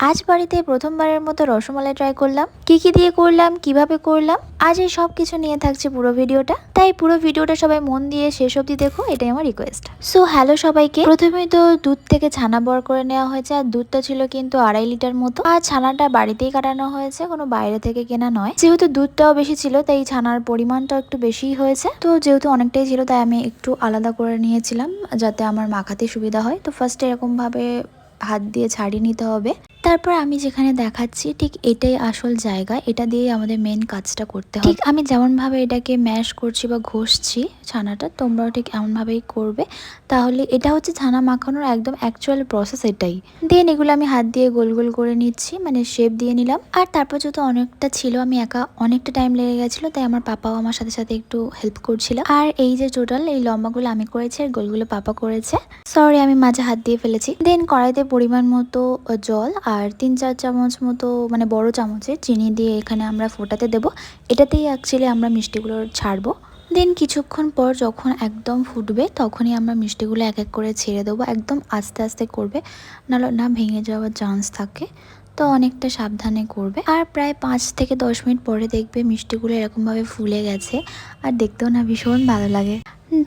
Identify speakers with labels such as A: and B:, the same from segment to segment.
A: আজ বাড়িতে প্রথমবারের মতো রসমালাই ট্রাই করলাম। কি দিয়ে করলাম, কিভাবে করলাম, আজ এই সব কিছু নিয়ে থাকছে পুরো ভিডিওটা। তাই পুরো ভিডিওটা সবাই মন দিয়ে শেষ অবধি দেখো, এটাই আমার রিকোয়েস্ট। সো হ্যালো সবাইকে। প্রথমেই তো দুধ থেকে ছানা বার করে নেওয়া হয়েছে, আর দুধটা ছিল কিন্তু 2.5 লিটার মতো। আর ছানাটা বাড়িতেই কাটানো হয়েছে, কোনো বাইরে থেকে কেনা নয়। যেহেতু দুধটাও বেশি ছিল তাই ছানার পরিমাণটাও একটু বেশিই হয়েছে। তো যেহেতু অনেকটাই ছিল তাই আমি একটু আলাদা করে নিয়েছিলাম যাতে আমার মাখাতে সুবিধা হয়। তো ফার্স্টে এরকম ভাবে হাত দিয়ে ছাড়িয়ে নিতে হবে। তারপর আমি যেখানে দেখাচ্ছি ঠিক এটাই আসল জায়গা, এটা দিয়ে আমাদের মেন কাজটা করতে হবে। ঠিক আমি যেমনভাবে এটাকে ম্যাশ করছি বা ঘষছি ছানাটা, তোমরাও ঠিক এমনভাবেই করবে। তাহলে এটা হচ্ছে ছানা মাখানোর একদম অ্যাকচুয়াল প্রসেস এটাই। দেন এগুলো আমি হাত দিয়ে গোল গোল করে নিচ্ছি, মানে শেপ দিয়ে নিলাম। আর তারপর যেহেতু অনেকটা ছিল, আমি একা অনেকটা টাইম লেগে গেছিলো, তাই আমার পাপাও আমার সাথে সাথে একটু হেল্প করছিল। আর এই যে টোটাল এই লম্বাগুলো আমি করেছি আর গোলগুলো পাপা করেছে। সরি আমি মাঝে হাত দিয়ে ফেলেছি। দেন কড়াইতে পরিমাণ মতো জল আর 3-4 চামচ মতো, মানে বড় চামচের চিনি দিয়ে এখানে আমরা ফোটাতে দেব। এটাতেই অ্যাকচুয়ালি আমরা মিষ্টিগুলো ছাড়বো। দেন কিছুক্ষণ পর যখন একদম ফুটবে তখনই আমরা মিষ্টিগুলো এক এক করে ছেড়ে দেবো। একদম আস্তে আস্তে করবে, নাহলে না ভেঙে যাওয়ার চান্স থাকে, তো অনেকটা সাবধানে করবে। আর প্রায় 5 থেকে 10 মিনিট পরে দেখবে মিষ্টিগুলো এরকমভাবে ফুলে গেছে, আর দেখতেও না ভীষণ ভালো লাগে।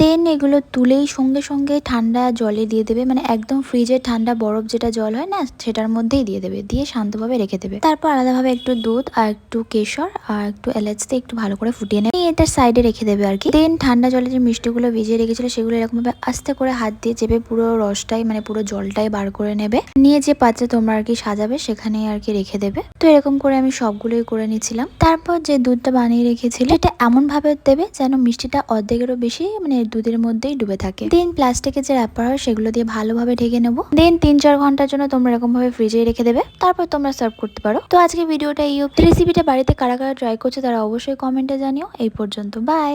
A: দেন এগুলো তুলেই সঙ্গে সঙ্গে ঠান্ডা জলে দিয়ে দেবে, মানে একদম ফ্রিজের ঠান্ডা বরফ যেটা জল হয় না সেটার মধ্যেই দিয়ে দেবে, দিয়ে শান্তভাবে রেখে দেবে। তারপর আলাদাভাবে একটু দুধ আর একটু কেশর আর একটু এলাচ দিয়ে একটু ভালো করে ফুটিয়ে নেবে, এটা সাইডে রেখে দেবে আর কি। দেন ঠান্ডা জলে যে মিষ্টিগুলো ভিজিয়ে রেখেছিল সেগুলো এরকমভাবে আস্তে করে হাত দিয়ে চেপে পুরো রসটাই, মানে পুরো জলটাই বার করে নেবে। নিয়ে যে পাত্রে তোমরা আর কি সাজাবে সেখানে আর কি রেখে দেবে। তো এরকম করে আমি সবগুলোই করে নিচ্ছিলাম। তারপর যে দুধটা বানিয়ে রেখেছিল এটা এমন ভাবে দেবে যেন মিষ্টিটা অর্ধেকেরও বেশি মানে দুধের মধ্যেই ডুবে থাকে। দেন প্লাস্টিকের যে র্যাপার হয় সেগুলো দিয়ে ভালোভাবে ঢেকে নেবো। দেন 3-4 ঘন্টার জন্য তোমরা এরকম ভাবে ফ্রিজে রেখে দেবে, তারপর তোমরা সার্ভ করতে পারো। তো আজকে ভিডিওটা এই রেসিপিটা বাড়িতে কারা কারা ট্রাই করছে তারা অবশ্যই কমেন্টে জানিও। এই পর্যন্ত, বাই।